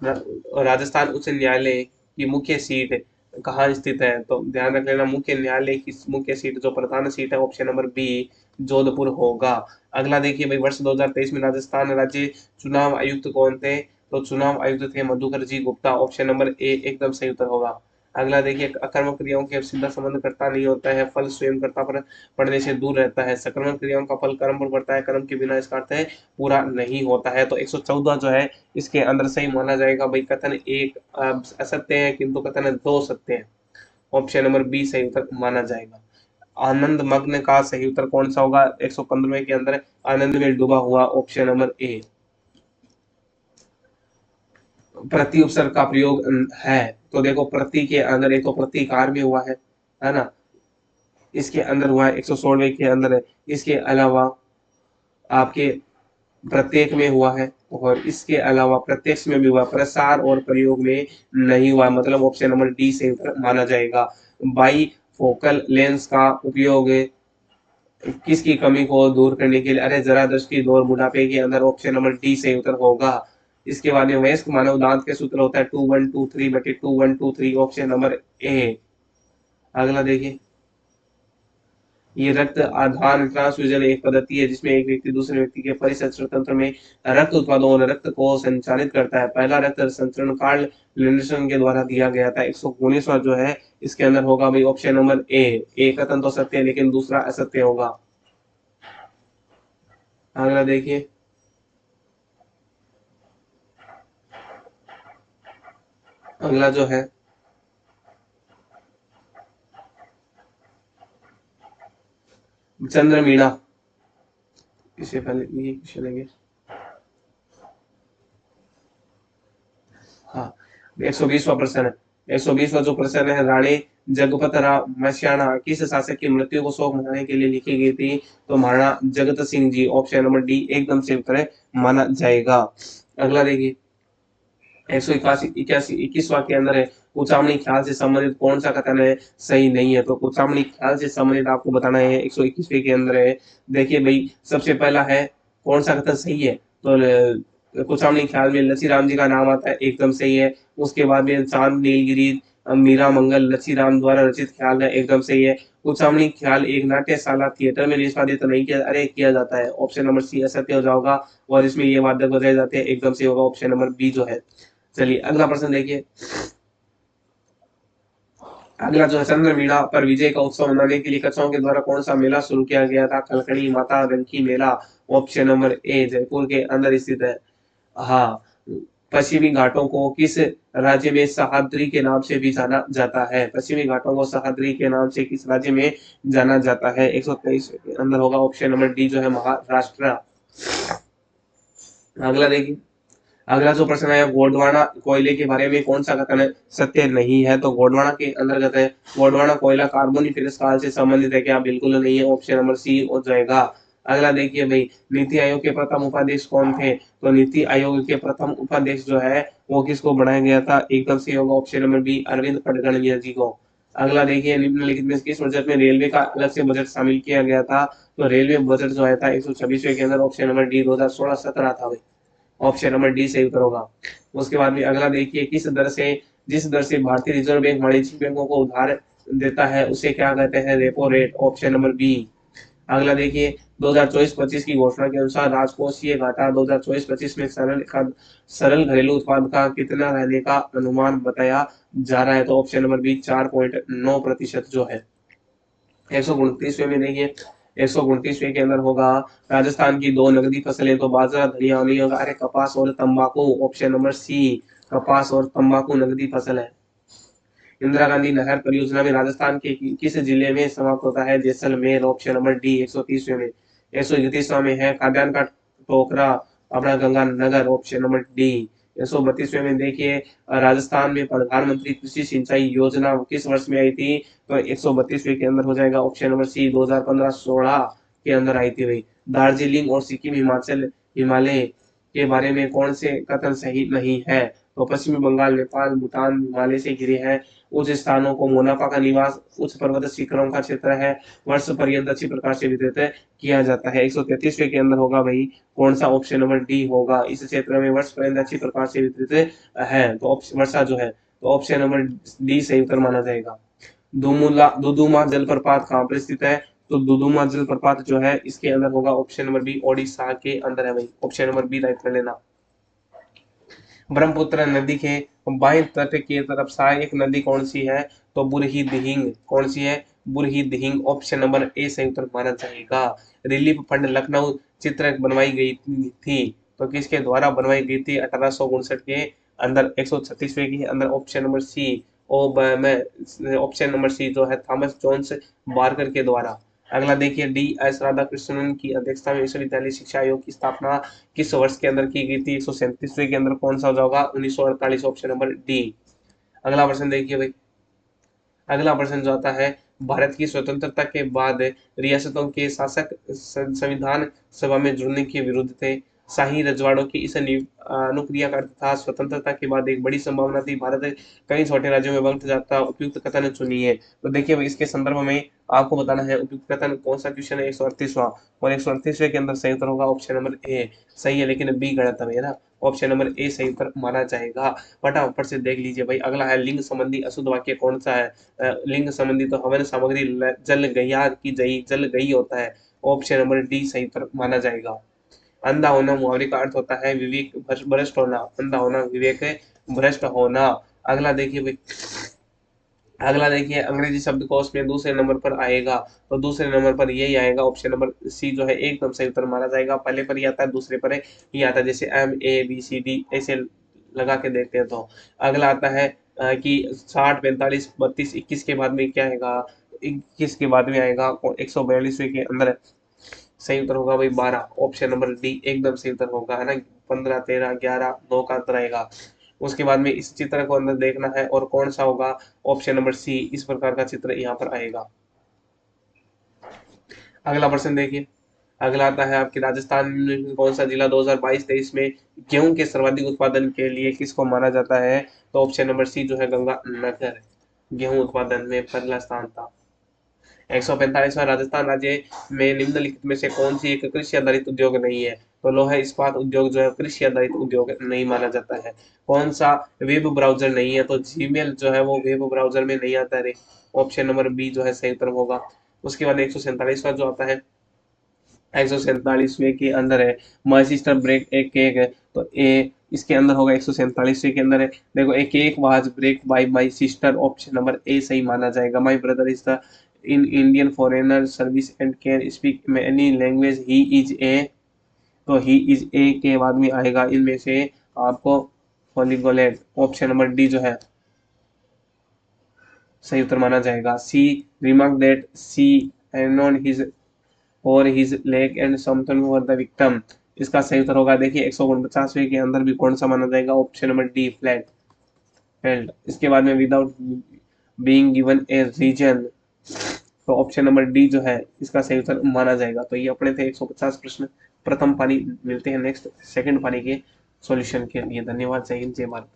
राजस्थान उच्च न्यायालय की मुख्य सीट कहाँ स्थित है? तो ध्यान रख लेना, मुख्य न्यायालय की मुख्य सीट जो प्रधान सीट है, ऑप्शन नंबर बी जोधपुर होगा। अगला देखिए भाई, वर्ष 2023 में राजस्थान राज्य चुनाव आयुक्त कौन थे? तो चुनाव आयुक्त थे मधुकर जी गुप्ता, ऑप्शन नंबर ए एकदम सही उत्तर होगा। अगला देखिए, अकर्मक क्रियाओं के सीधा संबंध कर्ता नहीं होता है, फल स्वयं कर्ता पर पड़ने से दूर रहता है, सकर्मक क्रियाओं का फल कर्म पर पड़ता है, कर्म के बिना इसका अर्थ है पूरा नहीं होता है, तो 114 जो है इसके अंदर सही माना जाएगा भाई। कथन एक असत्य है किंतु कथन दो सत्य है, ऑप्शन नंबर बी सही उत्तर माना जाएगा। आनंद मग्न का सही उत्तर कौन सा होगा? 115 के अंदर आनंद में डूबा हुआ, ऑप्शन नंबर ए। प्रति उपसर्ग का प्रयोग है, तो देखो प्रति के अंदर एक तो प्रतिकार में हुआ है ना, इसके अंदर हुआ है 116 के अंदर है, इसके अलावा आपके प्रत्येक में हुआ है, और इसके अलावा प्रत्यक्ष में भी हुआ, प्रसार और प्रयोग में नहीं हुआ, मतलब ऑप्शन नंबर डी से माना जाएगा। बाई फोकल लेंस का उपयोग किसकी कमी को दूर करने के लिए? अरे जरा दृष्टि दूर बुढ़ापे के अंदर, ऑप्शन नंबर डी से उत्तर होगा। इसके बाद में वयस्क मानव दांत के सूत्र होता है 2123/2123, ऑप्शन नंबर ए। अगला देखिए, ये रक्त आधान ट्रांसफ्यूजन एक पद्धति है जिसमें एक व्यक्ति दूसरे व्यक्ति के परिसंचरण तंत्र में रक्त उत्पादों और रक्त को संचालित करता है। पहला रक्त संचरण कार्ल लिंडसन के द्वारा दिया गया था। 119वां जो है इसके अंदर होगा भाई ऑप्शन नंबर ए। एक कथन तो सत्य है लेकिन दूसरा असत्य होगा। अगला देखिए, अगला जो है चंद्रमीणा। इससे पहले ये क्वेश्चन लेंगे। हाँ, 120वां प्रश्न है। 120वां जो प्रश्न है, रानी जगपत राम मसियाना किस शासक की मृत्यु को शोक मनाने के लिए लिखी गई थी? तो Maharana Jagat Singh ji. Option number D एकदम से उत्तर माना जाएगा। अगला देखिए, 181वां के अंदर है कुचामणी ख्याल से संबंधित कौन सा कथन है सही नहीं है? तो कुचामणी ख्याल से संबंधित आपको बताना है। 121वें के अंदर है, देखिए भाई सबसे पहला है कौन सा कथन सही है? तो कुचामणी ख्याल में लच्छी राम जी का नाम आता है, एकदम सही है। उसके बाद में चांद नीलगिरी मीरा मंगल लच्छी राम द्वारा रचित ख्याल है, एकदम सही है। कुचामणी ख्याल एक नाट्यशाला थिएटर में निष्पादित नहीं किया जाता है। ऑप्शन नंबर सी असत्य हो जाएगा। और इसमें ये वाद्य बजाए जाते हैं, एकदम से होगा ऑप्शन नंबर बी जो है। चलिए अगला प्रश्न देखिए। अगला जो है, चंद्रमीणा पर विजय का उत्सव मनाने के लिए कच्छाओं के द्वारा कौन सा मेला शुरू किया गया था? खलकड़ी माता रंकी मेला। ऑप्शन नंबर ए जयपुर के अंदर स्थित है। हाँ, पश्चिमी घाटों को किस राज्य में सह्याद्री के नाम से भी जाना जाता है? पश्चिमी घाटों को सह्याद्री के नाम से किस राज्य में जाना जाता है? 123 के अंदर होगा ऑप्शन नंबर डी जो है महाराष्ट्र। अगला देखिए, अगला जो प्रश्न है, गोंडवाना कोयले के बारे में कौन सा कथन है सत्य नहीं है? तो गोंडवाना के अंतर्गत है गोंडवाना कोयला कार्बोनिफेरस काल से संबंधित है क्या? बिल्कुल नहीं है, ऑप्शन नंबर सी हो जाएगा। अगला देखिए भाई, नीति आयोग के प्रथम उपाध्यक्ष कौन थे? तो नीति आयोग के प्रथम उपाध्यक्ष जो है वो किसको बनाया गया था? एकदम से होगा ऑप्शन नंबर बी अरविंद खड़गड़िया जी को। अगला देखिए, निम्नलिखित में किस बजट में रेलवे का अलग से बजट शामिल किया गया था? तो रेलवे बजट जो आया था 126वें के अंदर, ऑप्शन नंबर डी 2016-17 था भाई। ऑप्शन नंबर डी सही उत्तर होगा। उसके बाद में अगला देखिए, जिस दर से भारतीय रिजर्व बैंक वाणिज्यिक बैंकों को उधार देता है उसे क्या कहते हैं? Repo rate. Option number B. अगला देखिए, 2024-25 की घोषणा के अनुसार राजकोषीय घाटा 2024-25 में सरल घरेलू उत्पाद का कितना रहने का अनुमान बताया जा रहा है? तो ऑप्शन नंबर बी 4.9% जो है। 129वें में देखिए, 129वें के अंदर होगा राजस्थान की दो नकदी फसलें, तो बाजरा धनिया नहीं होगा, अरे कपास और तंबाकू। ऑप्शन नंबर सी कपास और तंबाकू नकदी फसल है। इंदिरा गांधी नहर परियोजना में राजस्थान के किस जिले में समाप्त होता है? जैसलमेर। ऑप्शन नंबर डी 130वें में। 131वां में है खाद्यान्न का टोकरा अपना गंगानगर। Option number D. 132वें में देखिए, राजस्थान में प्रधानमंत्री कृषि सिंचाई योजना किस वर्ष में आई थी? तो 132वें के अंदर हो जाएगा ऑप्शन नंबर सी 2015-16 के अंदर आई थी भाई। दार्जिलिंग और सिक्किम हिमालय के बारे में कौन से कथन सही नहीं है? तो पश्चिमी बंगाल नेपाल भूटान हिमालय से घिरे हैं। उच्च स्थानों को मोनापा का निवास उच्च पर्वत शिखरों का क्षेत्र है। वर्ष पर्यंत अच्छी प्रकार से वितरित किया जाता है। 133वें के अंदर होगा भाई कौन सा? ऑप्शन नंबर डी होगा। इस क्षेत्र में वर्ष पर्यंत अच्छी प्रकार से वितरित है, तो वर्षा जो है, तो ऑप्शन नंबर डी सही उत्तर माना जाएगा। दुदुमा जलप्रपात कहाँ पर स्थित है? तो दुदुमा जलप्रपात जो है इसके अंदर होगा ऑप्शन नंबर बी ओडिशा के अंदर है भाई। ऑप्शन नंबर बी राइट कर लेना। ब्रह्मपुत्र नदी के बाएं तट की तरफ सहायक नदी कौन सी है? तो बुरही दिहिंग। कौन सी है? बुरही दिहिंग। ऑप्शन नंबर ए सही उत्तर माना जाएगा। रिलीफ फंड लखनऊ चित्र बनवाई गई थी, तो किसके द्वारा बनवाई गई थी 1859 के अंदर? 136वें के अंदर option number C. Option number C जो है थॉमस जोन्स बार्कर के द्वारा। अगला देखिए, डी एस राधाकृष्णन की अध्यक्षता में विश्वविद्यालय शिक्षा आयोग की स्थापना किस वर्ष के अंदर की गई थी? 137वें के अंदर कौन सा होगा? 1948। Option number D. अगला प्रश्न देखिए भाई, अगला प्रश्न जो आता है, भारत की स्वतंत्रता के बाद रियासतों के शासक संविधान सभा में जुड़ने के विरुद्ध थे। शाही रजवाड़ों की इस अनुक्रिया का अर्थ था स्वतंत्रता के बाद एक बड़ी संभावना थी भारत कई छोटे राज्यों में बंट जाता। उपयुक्त कथन चुनिए। तो देखिए भाई, इसके संदर्भ में आपको बताना है उपयुक्त कथन कौन सा क्वेश्चन है 138वां। और 138वें के अंदर सही उत्तर होगा ऑप्शन नंबर ए। सही है लेकिन बी गलत है ना। ऑप्शन नंबर ए सही उत्तर माना जाएगा। फटाफट से देख लीजिए भाई, अगला है लिंग संबंधी अशुद्ध वाक्य कौन सा है। लिंग संबंधी तो हवन सामग्री जल गया की जई जल गई होता है। ऑप्शन नंबर डी सही उत्तर माना जाएगा। अंधा होना मुहावरे का अर्थ होता है विवेक भ्रष्ट होना। अंधा होना विवेक भ्रष्ट होना। अगला देखिए भाई, अगला देखिए अंग्रेजी शब्दकोश में दूसरे नंबर पर आएगा, तो दूसरे नंबर पर यही आएगा ऑप्शन नंबर सी जो है एकदम सही उत्तर माना जाएगा। पहले पर ये आता है, दूसरे पर ये आता है, जैसे MABCD ऐसे लगा के देखते हैं। तो अगला आता है कि 60 45 32 21 के बाद में क्या आएगा, 21 के बाद में आएगा 142वें के अंदर सही उत्तर होगा भाई 12। ऑप्शन नंबर डी एकदम सही उत्तर होगा, है ना। 15 13 11 2 का अंतर आएगा। उसके बाद में इस चित्र को अंदर देखना है और कौन सा होगा, ऑप्शन नंबर सी इस प्रकार का चित्र यहाँ पर आएगा। अगला प्रश्न देखिए, अगला आता है आपके राजस्थान में कौन सा जिला 2022-23 में गेहूं के सर्वाधिक उत्पादन के लिए किसको माना जाता है, तो ऑप्शन नंबर सी जो है गंगानगर गेहूं उत्पादन में पहला स्थान था। 145वां राजस्थान राज्य में निम्नलिखित में से कौन सी एक कृषि आधारित उद्योग नहीं है, तो लोहा इस्पात उद्योग जो है कृषि आधारित उद्योग नहीं माना जाता है। कौन सा वेब ब्राउजर नहीं है, तो जीमेल जो है वो वेब ब्राउजर में नहीं आता है। ऑप्शन नंबर बी जो है सही उत्तर होगा। उसके बाद 147वां जो आता है, 147वें के अंदर है माई सिस्टर ब्रेक एक केक है, तो ए इसके अंदर होगा 147वें के अंदर है। देखो एक cake was break by my sister, option number A सही माना जाएगा। My brother is the in Indian foreigner service and can speak any language he is a, तो ही इज ए के बाद में आएगा इनमें से आपको पॉलीगोलेट, ऑप्शन नंबर डी जो है सही उत्तर माना जाएगा। C remark that C and on his और his leg and something for the victim, इसका सही उत्तर होगा। देखिए 149वें के अंदर भी कौन सा माना जाएगा, option number D flat failed. इसके बाद में विदाउट बीइंग गिवन ए रीजन, तो ऑप्शन नंबर डी जो है इसका सही उत्तर माना जाएगा। तो ये अपने थे 150 प्रश्न प्रथम पानी। मिलते हैं नेक्स्ट सेकंड पानी के सॉल्यूशन के लिए। धन्यवाद। जय हिंद जय भारत।